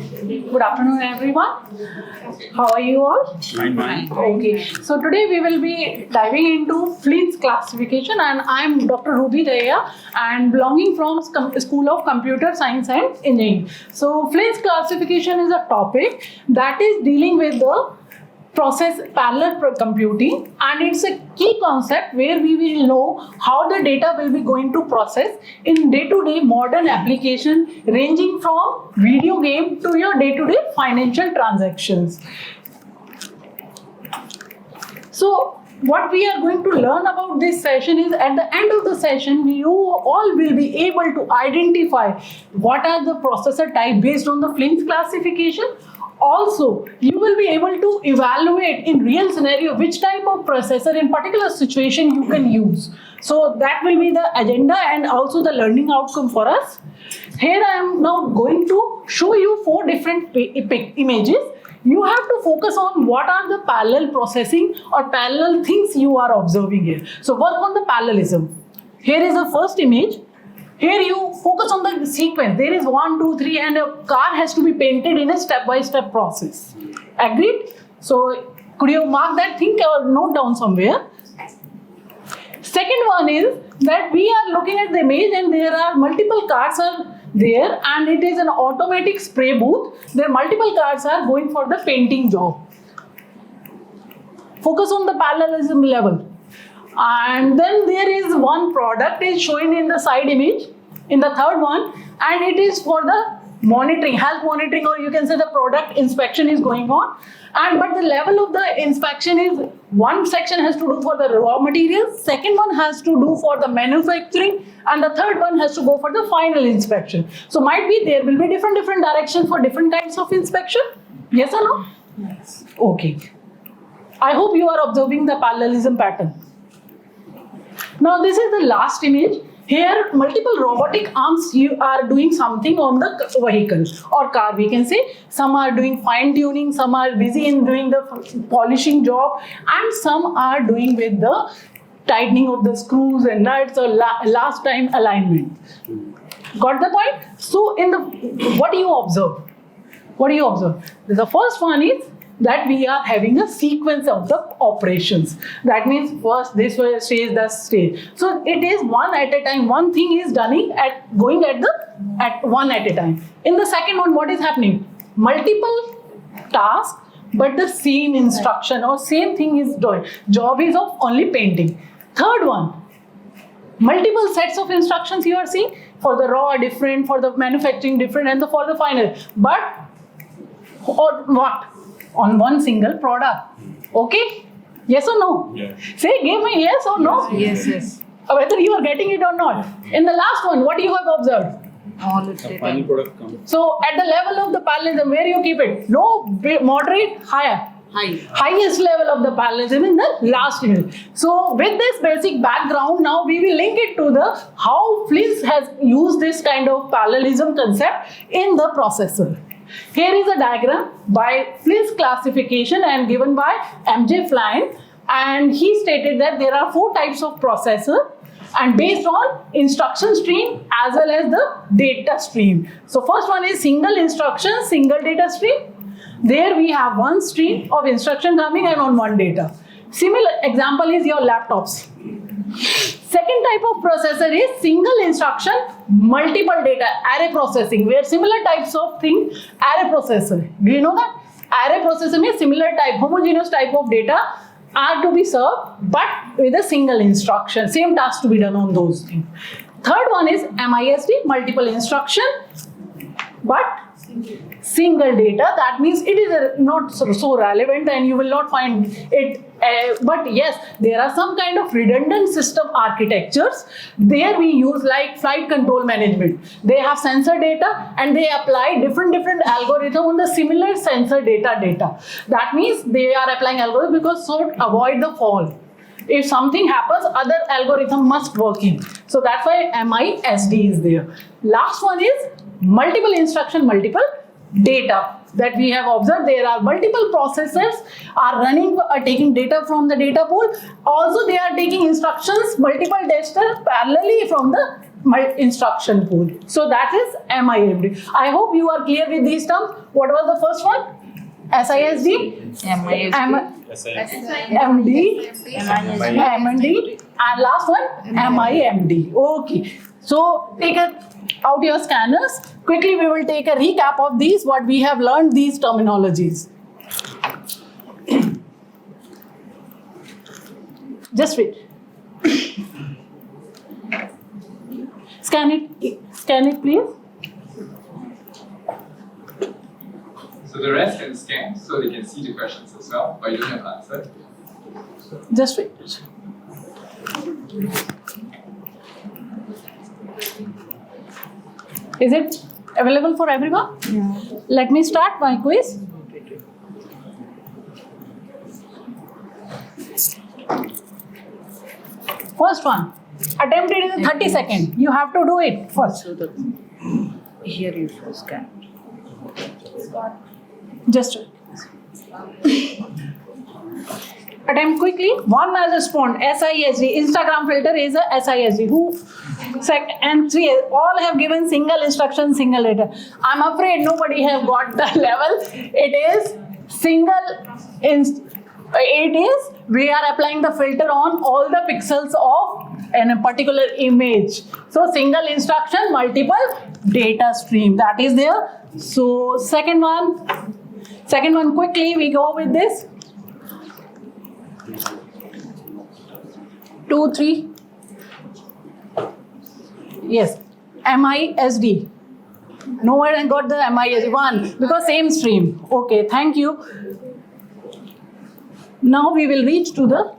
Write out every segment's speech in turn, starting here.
Good afternoon, everyone. How are you all? Fine. Okay. So today we will be diving into Flynn's classification, and I'm Dr. Rubi Dahiya and belonging from School of Computer Science and Engineering. So Flynn's classification is a topic that is dealing with the parallel computing, and it's a key concept where we will know how the data will be going to process in day-to-day modern application ranging from video game to your day-to-day financial transactions. So what we are going to learn about this session is, at the end of the session, you all will be able to identify what are the processor type based on the Flynn's classification. Also, you will be able to evaluate in real scenario which type of processor in particular situation you can use. So that will be the agenda and also the learning outcome for us. Here I am now going to show you 4 different images. You have to focus on what are the parallel processing or parallel things you are observing here. So work on the parallelism. Here is the first image. Here you focus on the sequence. There is 1, 2, 3 and a car has to be painted in a step-by-step process. Agreed? So could you mark that thing or note down somewhere? Second one is that we are looking at the image and there are multiple cars are there and it is an automatic spray booth. There multiple cars are going for the painting job. Focus on the parallelism level. And then there is one product is showing in the side image in the third one, and it is for the monitoring, health monitoring, or you can say the product inspection is going on. And but the level of the inspection is, one section has to do for the raw materials, second one has to do for the manufacturing, and the third one has to go for the final inspection. So might be there will be different directions for different types of inspection. Yes or no? Yes. Okay. I hope you are observing the parallelism pattern. Now this is the last image. Here multiple robotic arms you are doing something on the vehicle or car, we can say. Some are doing fine tuning, some are busy in doing the polishing job, and some are doing with the tightening of the screws and nuts or last time alignment. Got the point? So in the what do you observe? What do you observe? The first one is that we are having a sequence of the operations. That means first this stage, that stage. So it is one at a time. One thing is going at one at a time. In the second one, what is happening? Multiple tasks, but the same instruction or same thing is doing. Job is of only painting. Third one, multiple sets of instructions you are seeing. For the raw different, for the manufacturing different, and for the final. But or what? On one single product. Okay? Yes or no? Yeah. Say, give me yes or no? Yes. Whether you are getting it or not. In the last one, what you have observed? All is The final product comes. So, at the level of the parallelism, where you keep it? Low, moderate, higher. high. Highest level of the parallelism in the last image. So, with this basic background, now we will link it to the how Flynn has used this kind of parallelism concept in the processor. Here is a diagram by Flynn's classification and given by M.J. Flynn, and he stated that there are 4 types of processor and based on instruction stream as well as the data stream. So first one is single instruction, single data stream. There we have one stream of instruction coming and on one data. Similar example is your laptops. Second type of processor is single instruction, multiple data, array processing, where similar types of thing, array processor. Do you know that? Array processor means similar type, homogeneous type of data are to be served, but with a single instruction, same task to be done on those things. Third one is MISD, multiple instruction, but single data. That means it is not so relevant and you will not find it. But yes, there are some kind of redundant system architectures. There we use like flight control management. They have sensor data and they apply different algorithm on the similar sensor data. That means they are applying algorithm because so avoid the fall. If something happens, other algorithm must work in. So that's why MISD is there. Last one is multiple instruction, multiple data that we have observed. There are multiple processors are running, taking data from the data pool. Also, they are taking instructions, multiple testers parallelly from the instruction pool. So that is MIMD. I hope you are clear with these terms. What was the first one? SISD, MD, MND, and last one MIMD. Okay. So take out your scanners. Quickly, we will take a recap of these, what we have learned, these terminologies. Just wait. Scan it, please. So the rest can scan so they can see the questions as well, but you don't have answer. Just wait. Is it available for everyone? Yeah. Let me start my quiz. First one. Attempt it in 30 seconds. You have to do it first. Here you first scan. Just attempt quickly. One as respond. SISD. Instagram filter is a SISD. Who? And three. All have given single instruction, single data. I'm afraid nobody have got the level. It is single. We are applying the filter on all the pixels of a particular image. So single instruction, multiple data stream. That is there. So second one quickly we go with this. 2, 3. Yes. MISD. No one got the MISD. 1 because same stream. Okay, thank you. Now we will reach to the.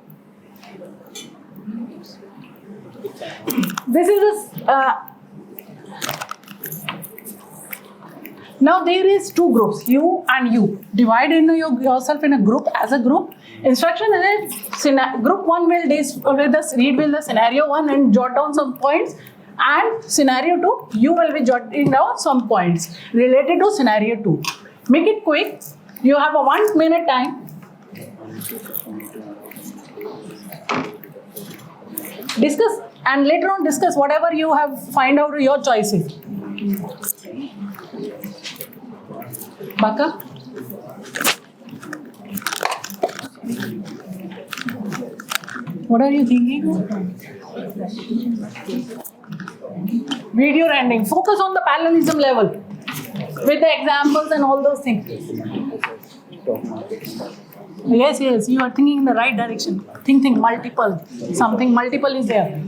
This is a. Now there is two groups, you and you. Divide yourself in a group as a group. Instruction is group 1 will read with the scenario 1 and jot down some points. And scenario 2, you will be jotting down some points related to scenario 2. Make it quick. You have a 1 minute time. Discuss and later on discuss whatever you have find out your choices. Baka? What are you thinking? Video rendering. Focus on the parallelism level with the examples and all those things. Yes, you are thinking in the right direction. Think multiple. Something multiple is there.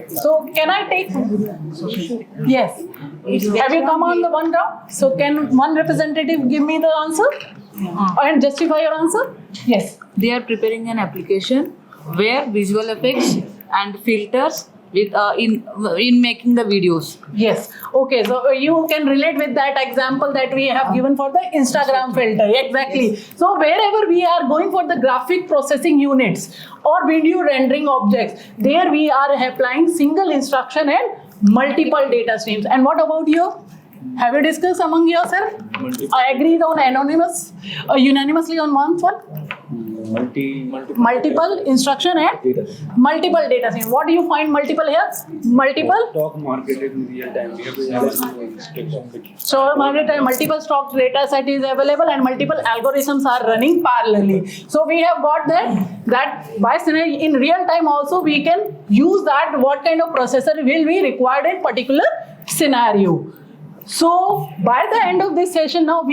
So can I take? Yes. Have you come on the one round? So can one representative give me the answer and justify your answer? Yes. They are preparing an application where visual effects and filters with in making the videos. Yes. Okay. So you can relate with that example that we have given for the Instagram filter. Exactly. Yes. So wherever we are going for the graphic processing units or video rendering objects, there we are applying single instruction and multiple data streams. And what about you? Have you discussed among yourself? I agreed on unanimously on one. Multiple instruction and multiple data streams. What do you find multiple here? Multiple stock market in real time. We have so multiple stock data set is available and multiple algorithms are running parallelly. So we have got that by scenario in real time also we can use that what kind of processor will be required in particular scenario. So by the end of this session now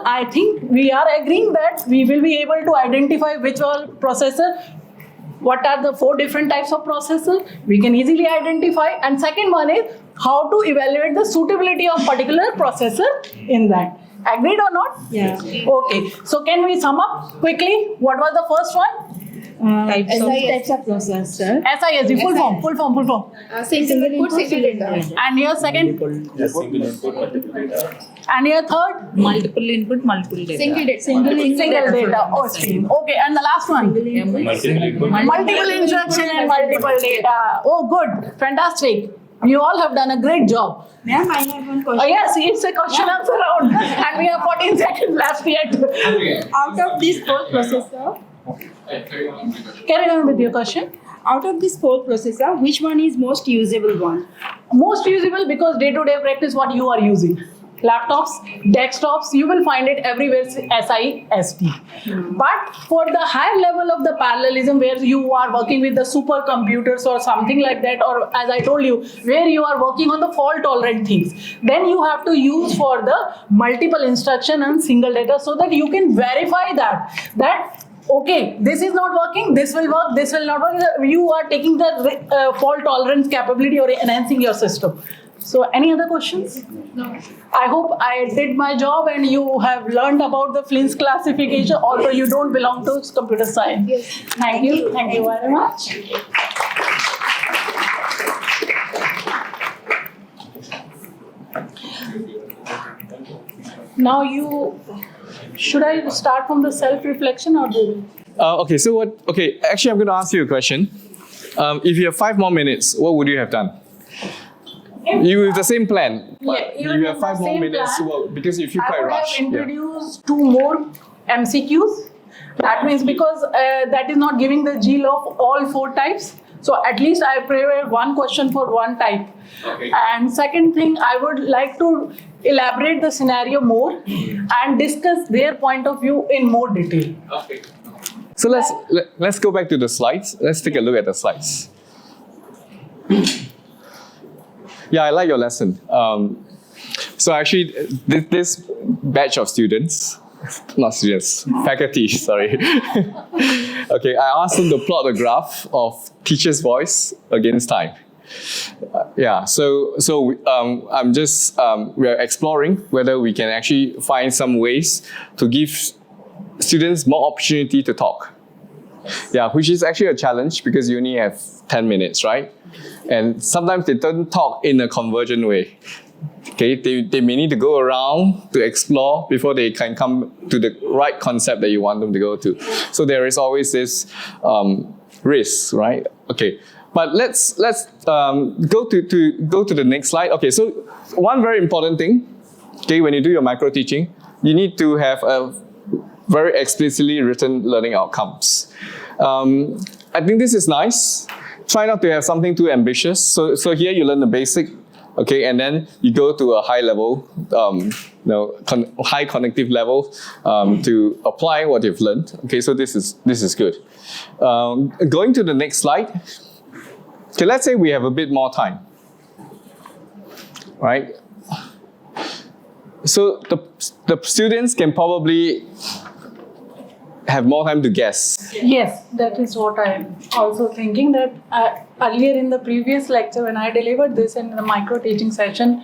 I think we are agreeing that we will be able to identify which all processor, what are the 4 different types of processor we can easily identify, and second one is how to evaluate the suitability of particular processor in that. Agreed or not? Yeah. Okay. So can we sum up quickly? What was the first one? Types of processor. SISD, full form. Single input, single data. And your second? single input, multiple data. And your third? Multiple input, multiple data. Single data. Oh, stream. Okay, and the last one? Multiple input. Multiple instruction and multiple data. Oh, good. Fantastic. You all have done a great job. Ma'am, I have one question. Yes, it's a question answer round. And we have 14 seconds left yet. Okay. Out of these 4 processors, Carry on with your question. out of this 4 processor, which one is most usable one? Most usable because day-to-day practice what you are using. Laptops, desktops, you will find it everywhere SIST. But for the higher level of the parallelism where you are working with the supercomputers or something like that, or as I told you, where you are working on the fault tolerant things, then you have to use for the multiple instruction and single data so that you can verify that okay, this is not working, this will work, this will not work. You are taking the fault tolerance capability or enhancing your system. So any other questions? No. I hope I did my job and you have learned about the Flynn's classification, although you don't belong to computer science. Yes. Thank you very much. Now should I start from the self-reflection or do you? Okay, so actually I'm going to ask you a question. If you have 5 more minutes, what would you have done? You with the same plan. But even you have with 5 the more same minutes plan, because you feel I quite would rushed. have introduced 2 more MCQs. That means because that is not giving the GL of all 4 types. So at least I prepare 1 question for 1 type. Okay. And second thing, I would like to elaborate the scenario more and discuss their point of view in more detail. Okay. So let's go back to the slides. Let's take a look at the slides. Yeah, I like your lesson. So actually, this batch of students, not students, faculty, sorry. Okay, I asked them to plot a graph of teacher's voice against time. Yeah, so I'm just, we are exploring whether we can actually find some ways to give students more opportunity to talk. Yeah, which is actually a challenge because you only have 10 minutes, right? And sometimes they don't talk in a convergent way. Okay, they may need to go around to explore before they can come to the right concept that you want them to go to. So there is always this risk, right? Okay, but let's go to the next slide. Okay, so one very important thing, okay, when you do your micro teaching, you need to have a very explicitly written learning outcomes. I think this is nice. Try not to have something too ambitious. So here you learn the basic, okay, and then you go to a high level, high cognitive level to apply what you've learned. Okay, so this is good. Going to the next slide. Okay, let's say we have a bit more time, right? So the students can probably have more time to guess. Yes, that is what I'm also thinking, that earlier in the previous lecture when I delivered this in the micro teaching session,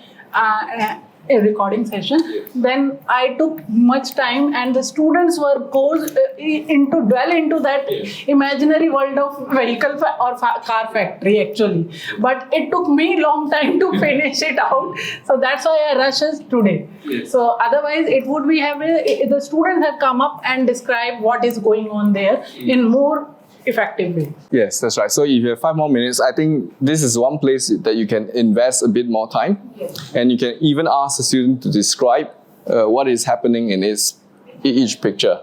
a recording session, then I took much time and the students were forced to dwell into that imaginary world of vehicle or car factory actually. But it took me long time to finish it out. So that's why I rushed today. Yes. So otherwise it would be the students have come up and described what is going on there in more effective way. Yes, that's right. So if you have 5 more minutes, I think this is one place that you can invest a bit more time. Yes. And you can even ask the student to describe what is happening in each picture.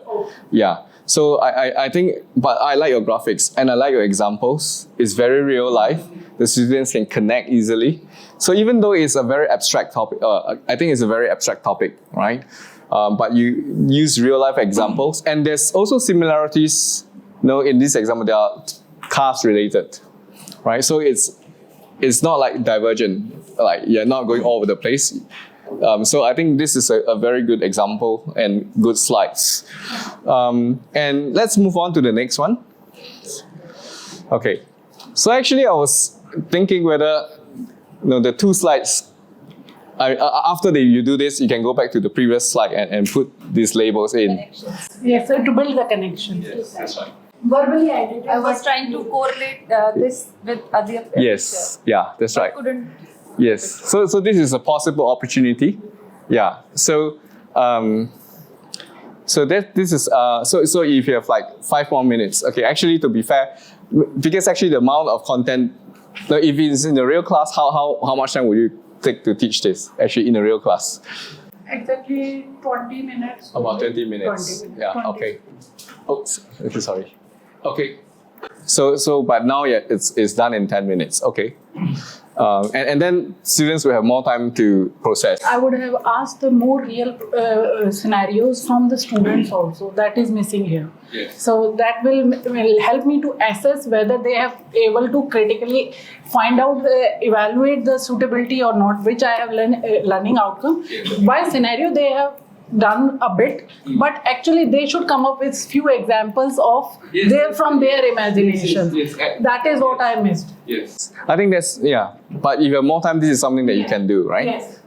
Yeah. So I think, but I like your graphics and I like your examples. It's very real life. The students can connect easily. So even though it's a very abstract topic, I think it's a very abstract topic, right? But you use real life examples, and there's also similarities. In this example, they are cars related, right? So it's not like divergent, like you're not going all over the place. So I think this is a very good example and good slides. And let's move on to the next one. Okay, so actually I was thinking whether the 2 slides, after you do this, you can go back to the previous slide and put these labels in. Yes, so to build the connection. Yes, that's right. Verbally I did it. I was trying to correlate this with other picture. Yes, yeah, that's right. Couldn't. Yes, so this is a possible opportunity. Yeah, so this is so if you have like 5 more minutes, okay. Actually, to be fair, because actually the amount of content, if it's in the real class, how much time would you take to teach this? Actually, in a real class, Exactly 20 minutes. about 20 minutes. 20 minutes. Yeah. 20. Okay. Oops. Okay. Sorry. Okay. But now, yeah, it's done in 10 minutes. Okay. And then students will have more time to process. I would have asked the more real scenarios from the students also. That is missing here. Yes. So that will help me to assess whether they have able to critically find out, evaluate the suitability or not, which I have learning outcome. Yes. By scenario, they have done a bit, but actually they should come up with few examples of from their imagination. Yes. That is what I missed. Yes. I think that's, yeah. But if you have more time, this is something that you can do, right? Yes.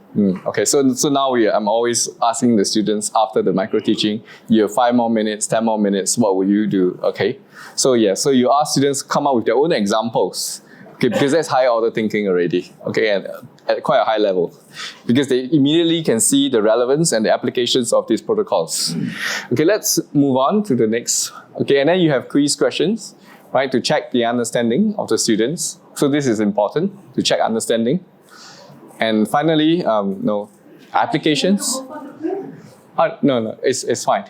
Okay, so now I'm always asking the students after the micro teaching, you have 5 more minutes, 10 more minutes, what will you do? Okay, so you ask students come up with their own examples, okay, because that's high order thinking already, okay, and at quite a high level, because they immediately can see the relevance and the applications of these protocols. Okay, let's move on to the next. Okay, and then you have quiz questions, right, to check the understanding of the students. So this is important, to check understanding. And finally, applications. No, it's fine.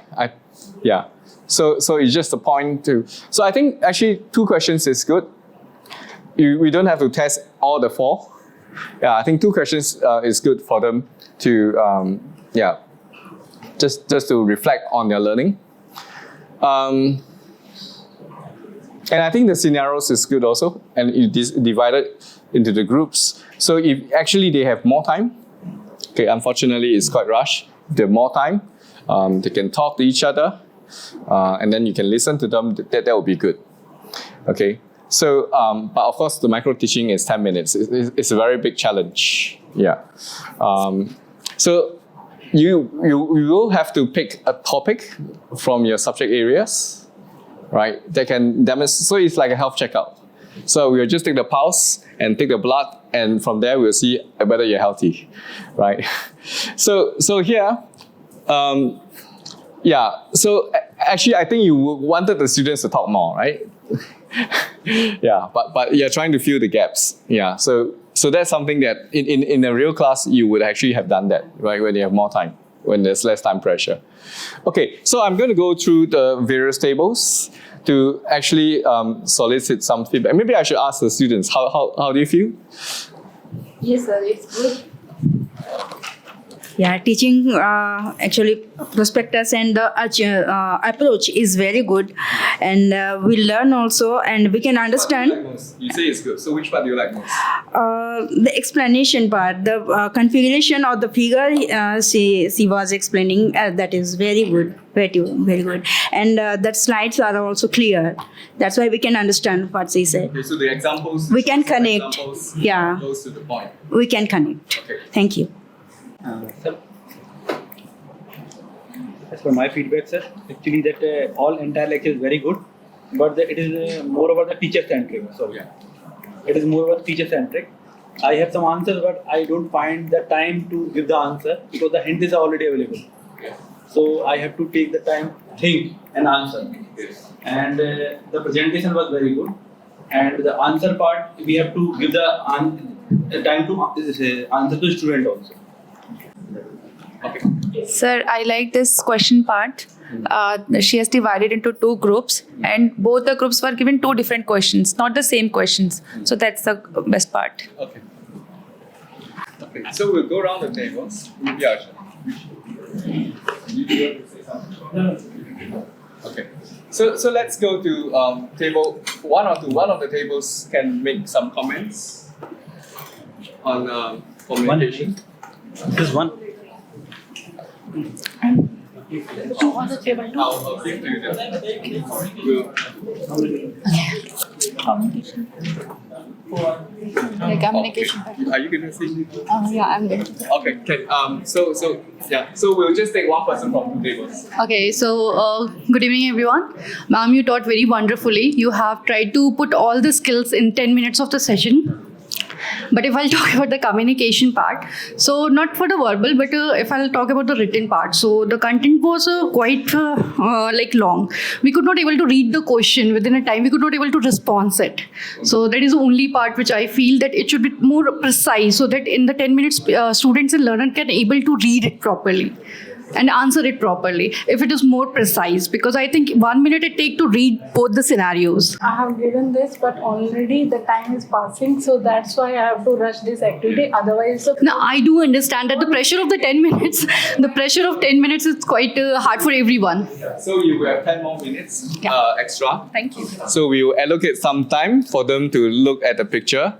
So it's just a point to. So I think actually 2 questions is good. We don't have to test all the 4. Yeah, I think 2 questions is good for them to just to reflect on their learning. And I think the scenarios is good also, and you divide it into the groups. So if actually they have more time, okay, unfortunately it's quite rushed. If they have more time, they can talk to each other, and then you can listen to them. That will be good. Okay. So, but of course, the micro teaching is 10 minutes. It's a very big challenge. Yeah. So you will have to pick a topic from your subject areas, right? That can demonstrate. So it's like a health checkup. So we'll just take the pulse and take the blood, and from there we'll see whether you're healthy, right? So here, So actually, I think you wanted the students to talk more, right? Yeah, but you're trying to fill the gaps. Yeah, so that's something that in a real class you would actually have done that, right? When you have more time, when there's less time pressure. Okay, so I'm going to go through the various tables to actually solicit some feedback. Maybe I should ask the students, how do you feel? Yes, sir, it's good. Yeah, teaching actually prospectus and the approach is very good, and we learn also, and we can understand. What do you like most? You say it's good. So which part do you like most? The explanation part, the configuration of the figure she was explaining, that is very good, very good, and that slides are also clear. That's why we can understand what she said. Okay, so the examples. We can connect. Yeah. Close to the point. We can connect. Okay. Thank you. Sir, as per my feedback, sir, actually that all entire lecture is very good, but it is more about the teacher centric. So Yeah. it is more about teacher centric. I have some answers, but I don't find the time to give the answer because the hint is already available. Yeah. So I have to take the time, think and answer. Yes. And the presentation was very good. And the answer part, we have to give the time to answer to student also. Okay. Sir, I like this question part. She has divided into 2 groups, and both the groups were given 2 different questions, not the same questions. So that's the best part. Okay. Okay. So we'll go around the tables. Yeah. You do want to say something? Okay. So let's go to table 1 or 2. One of the tables can make some comments on communication. This is one. On the table too. I'll give to you then. We'll- Communication. The communication part. Are you going to see? Yeah, I'm good. Okay. So we'll just take one person from 2 tables. Okay, so good evening everyone. Ma'am, you taught very wonderfully. You have tried to put all the skills in 10 minutes of the session. But if I'll talk about the communication part, so not for the verbal, but if I'll talk about the written part, so the content was quite long. We could not able to read the question within a time. We could not able to respond it. So that is the only part which I feel that it should be more precise, so that in the 10 minutes, students and learner can able to read it properly. and answer it properly if it is more precise, because I think 1 minute it take to read both the scenarios. I have given this, but already the time is passing, so that's why I have to rush this activity. Otherwise, Now, I do understand that the pressure of the 10 minutes, is quite hard for everyone. So you have 10 more minutes extra. Thank you. So we will allocate some time for them to look at the picture,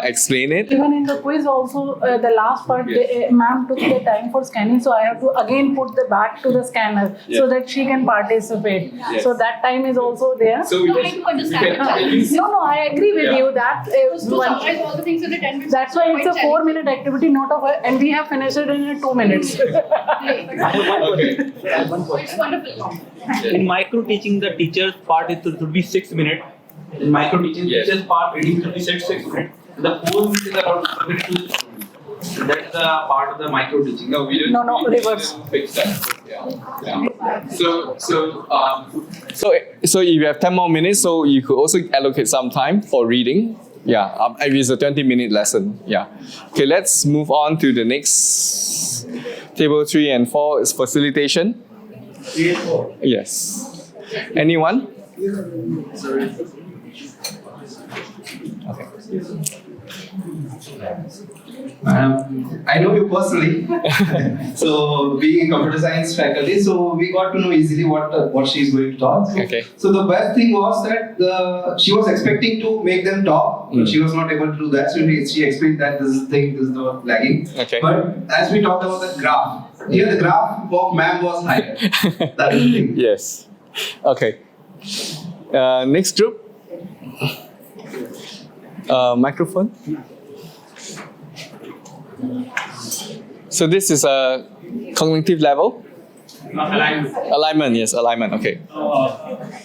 explain it. even in the quiz also, the last part, ma'am took the time for scanning, so I have to again put the back to the scanner so that she can participate. Yes. So that time is also there. So we No, I can, do understand. No, I agree with you that To summarize all the things in the 10 minutes. that's why it's a 4-minute activity, not and we have finished it in 2 minutes. I have one question. I have one question. It's wonderful. In micro teaching, the teacher's part it should be 6 minutes. In micro teaching, Yes. teacher's part reading should be 6 minutes. The 4 minutes is about submit to the student. That's the part of the micro teaching. no, we didn't. No, we reverse. didn't fix that. Yeah. So if you have 10 more minutes, so you could also allocate some time for reading. Yeah, if it's a 20-minute lesson. Yeah. Okay, let's move on to the next. Table 3 and 4 is facilitation. Yes. Anyone? I know you personally, so being a computer science faculty, so we got to know easily what she's going to talk. Okay. So the best thing was that she was expecting to make them talk, but she was not able to do that. So she explained that this is the lagging. Okay. But as we talked about the graph, here the graph of ma'am was higher. That is the thing. Yes. Okay. Next group. Microphone. So this is a cognitive level. Alignment. Alignment, yes, alignment. Okay.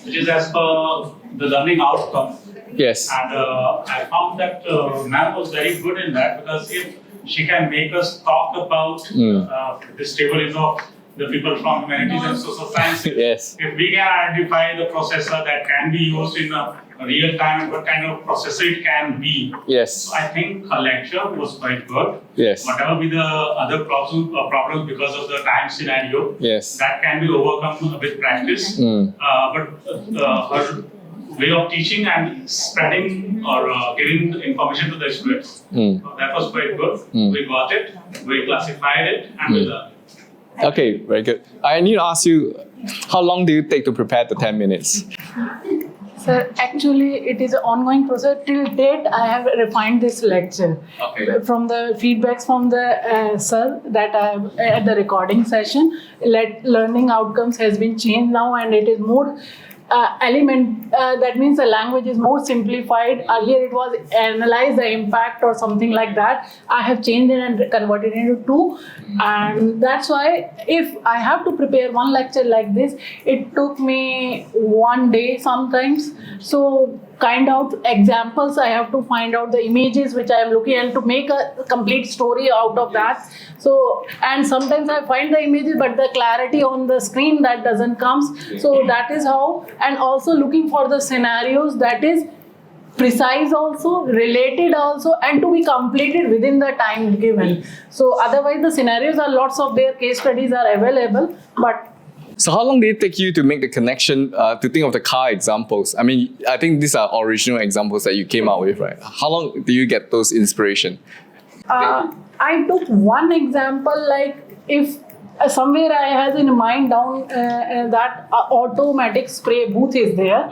Which is as per the learning outcome. Yes. And I found that ma'am was very good in that, because if she can make us talk about this table is of the people from humanities and social sciences. Yes. If we can identify the processor that can be used in real time and what kind of processor it can be. Yes. So I think her lecture was quite good. Yes. Whatever be the other problems because of the time scenario, Yes. that can be overcome with practice. But her way of teaching and spreading or giving the information to the students, that was quite good. We got it, we classified it, and we learned. Okay, very good. I need to ask you, how long do you take to prepare the 10 minutes? Sir, actually, it is an ongoing process. Till date, I have refined this lecture. Okay. From the feedbacks from the sir that I have at the recording session, learning outcomes has been changed now, and it is more that means the language is more simplified. Earlier it was analyze the impact or something like that. I have changed it and converted it into 2, and that's why if I have to prepare one lecture like this, it took me 1 day sometimes. So kind of examples, I have to find out the images which I am looking at to make a complete story out of that. So, and sometimes I find the images, but the clarity on the screen that doesn't come. So that is how, and also looking for the scenarios that is precise also, related also, and to be completed within the time given. So otherwise the scenarios are lots of their case studies are available, but So how long did it take you to make the connection, to think of the car examples? I mean, I think these are original examples that you came out with, right? How long do you get those inspiration? I took one example, like if somewhere I had in mind down that automatic spray booth is there,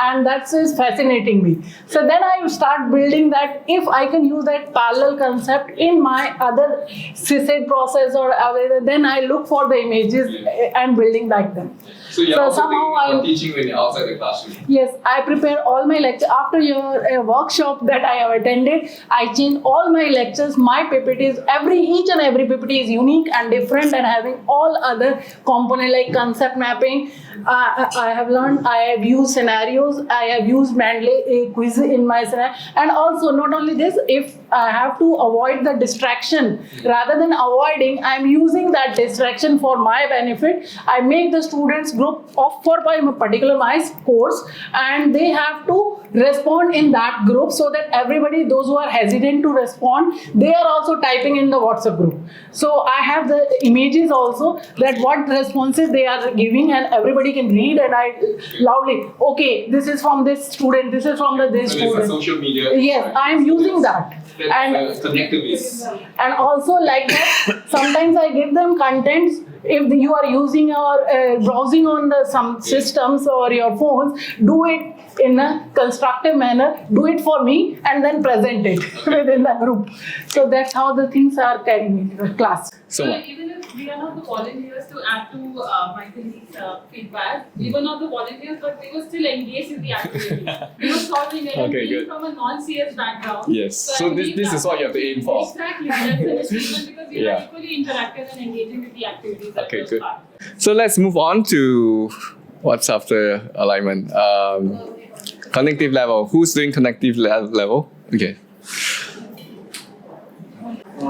and that is fascinating me. So then I start building that if I can use that parallel concept in my other CSED process or other, then I look for the images and building like them. So you're So also somehow thinking about I- teaching when you're outside the classroom. Yes, I prepare all my lectures. After your workshop that I have attended, I change all my lectures. My PPTs, each and every PPT is unique and different and having all other component like concept mapping. I have learned, I have used scenarios, I have used Manley quiz in my scenario. And also not only this, if I have to avoid the distraction. Rather than avoiding, I'm using that distraction for my benefit. I make the students group of for a particular course, and they have to respond in that group, so that everybody, those who are hesitant to respond, they are also typing in the WhatsApp group. So I have the images also, that what responses they are giving, and everybody can read, and I loudly, okay, this is from this student, this is from this So student. it's a social media. Yes, I am using that. And Connectivity. and also like that, sometimes I give them contents. If you are using or browsing on some systems or your phones, do it in a constructive manner. Do it for me and then present it within the group. So that's how the things are carried in the class. So even if we are not the volunteers, to add to my colleague's feedback, we were not the volunteers, but we were still engaged in the activity. We were solving it, and Okay, being good. from a non-CS background. Yes. So I believe this is what you have to aim for. Exactly. That's an achievement, because we Yeah. are equally interactive and engaging with the activities. that Okay, was good. part. So let's move on to what's after alignment. Connective level. Who's doing connective level? Okay.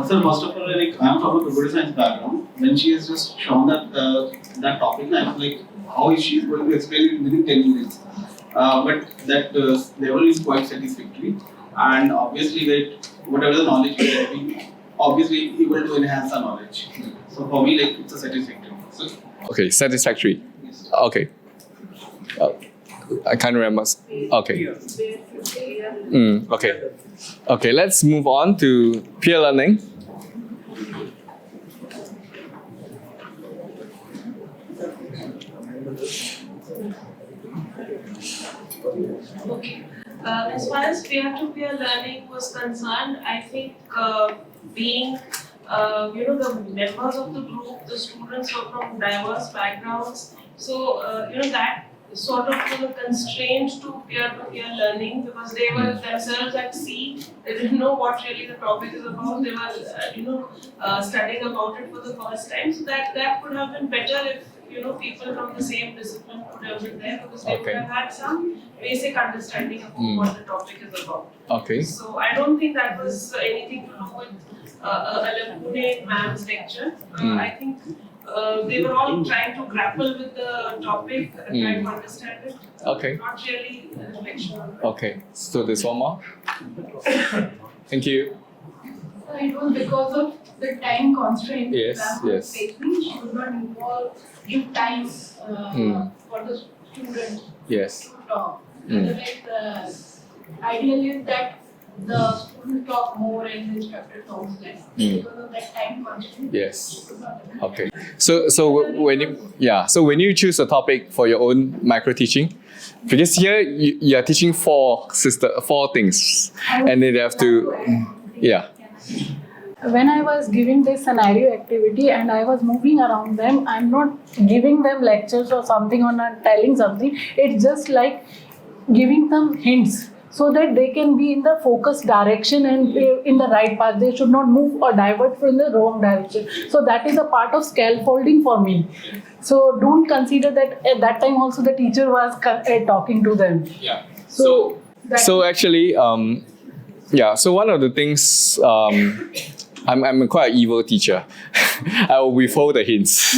So first of all, like I'm from a computer science background. When she has just shown that that topic, I was like, how is she going to explain it within 10 minutes? But that level is quite satisfactory, and obviously that whatever the knowledge we are getting, obviously able to enhance our knowledge. So for me, like it's a satisfactory. So, Okay, satisfactory. Okay. I can't remember. Okay. Okay. Okay, let's move on to peer learning. Okay. As far as peer-to-peer learning was concerned, I think being the members of the group, the students were from diverse backgrounds, so that sort of was a constraint to peer-to-peer learning, because they were themselves at sea. They didn't know what really the topic is about. They were studying about it for the first time. So that could have been better if people from the same discipline could have been there, because they would have had some basic understanding of what the topic is about. Okay. So I don't think that was anything to do with a lacune in ma'am's lecture. I think they were all trying to grapple with the topic and trying to understand it. Okay. Not really a reflection on it. Okay. So there's one more. Thank you. It was because of the time constraint. Yes, ma'am was yes. facing. She could not give time for the student Yes. to talk. Otherwise, ideally that the student talk more and the instructor talks less. Because of that time constraint. Yes. Okay. So when you choose a topic for your own micro teaching, because here you are teaching four things, and then they have to When I was giving this scenario activity and I was moving around them, I'm not giving them lectures or something or not telling something. It's just like giving them hints so that they can be in the focused direction and in the right path. They should not move or divert from the wrong direction. So that is a part of scaffolding for me. So don't consider that at that time also the teacher was talking to them. Yeah. So actually, so one of the things, I'm quite an evil teacher. I will withhold the hints.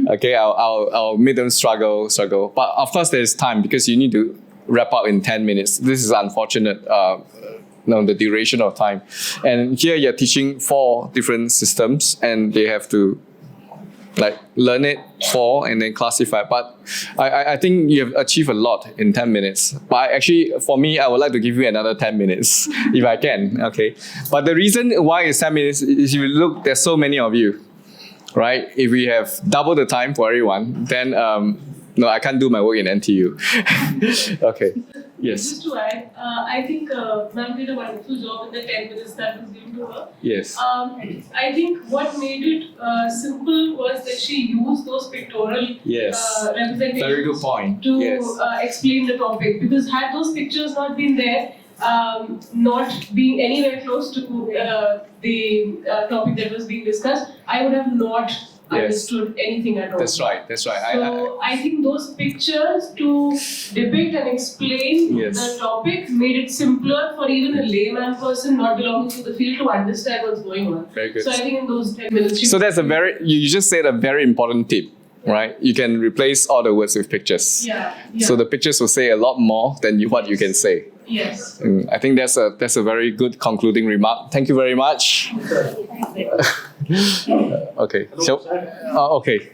Okay, I'll make them struggle. But of course, there's time because you need to wrap up in 10 minutes. This is unfortunate. The duration of time. And here you're teaching 4 different systems, and they have to learn it and then classify. But I think you have achieved a lot in 10 minutes. But actually, for me, I would like to give you another 10 minutes if I can. Okay. But the reason why it's 10 minutes is, if you look, there's so many of you, right? If we have double the time for everyone, then I can't do my work in NTU. Okay. Yes. Just to add, I think ma'am did a wonderful job in the 10 minutes that was given to her. Yes. I think what made it simple was that she used those pictorial representations Very good point. to Yes. explain the topic. Because had those pictures not been there, not being anywhere close to the topic that was being discussed, I would have not understood anything at all. That's right. That's right. So I think those pictures to depict and explain Yes. the topic made it simpler for even a layman person not belonging to the field to understand what's going on. Very good. So I think in those 10 minutes. So that's a very, you just said a very important tip, right? You can replace all the words with pictures. Yeah. So the pictures will say a lot more than what you can say. Yes. I think that's a very good concluding remark. Thank you very much. Okay. So, okay.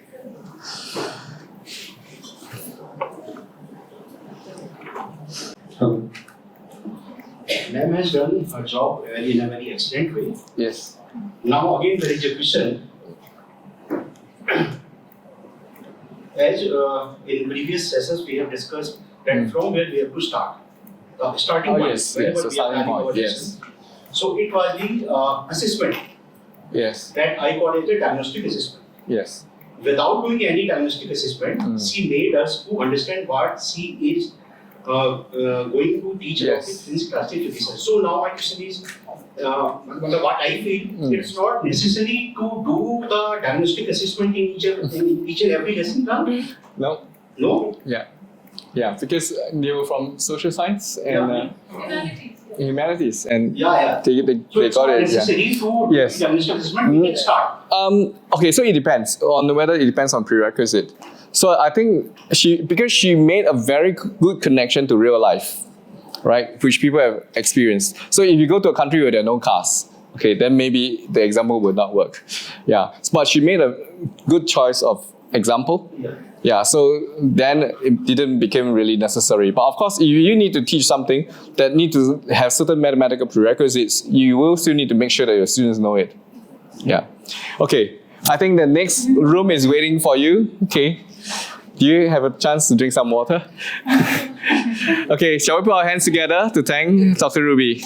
Ma'am has done her job in a very excellent way. Yes. Now again there is a question. As in previous sessions we have discussed that from where we have to start. Starting point. Yes. whenever Yes. So we are starting planning our point. Yes. lessons. So it was the assessment Yes. that I call it a diagnostic assessment. Yes. Without doing any diagnostic assessment, she made us to understand what she is going to teach about Yes. in classification. So now my question is, what I feel, it's not necessary to do the diagnostic assessment in each and every lesson plan. No. No. Yeah. Yeah. Because they were from social science and humanities, and So they it's got not it. necessary to do Yes. diagnostic assessment. We can start. Okay, so it depends on whether it depends on prerequisite. So I think because she made a very good connection to real life, right, which people have experienced. So if you go to a country where there are no cars, okay, then maybe the example would not work. Yeah, but she made a good choice of example. Yeah, so then it didn't become really necessary. But of course, if you need to teach something that need to have certain mathematical prerequisites, you will still need to make sure that your students know it. Yeah. Okay, I think the next room is waiting for you. Okay. Do you have a chance to drink some water? Okay, shall we put our hands together to thank Dr. Ruby?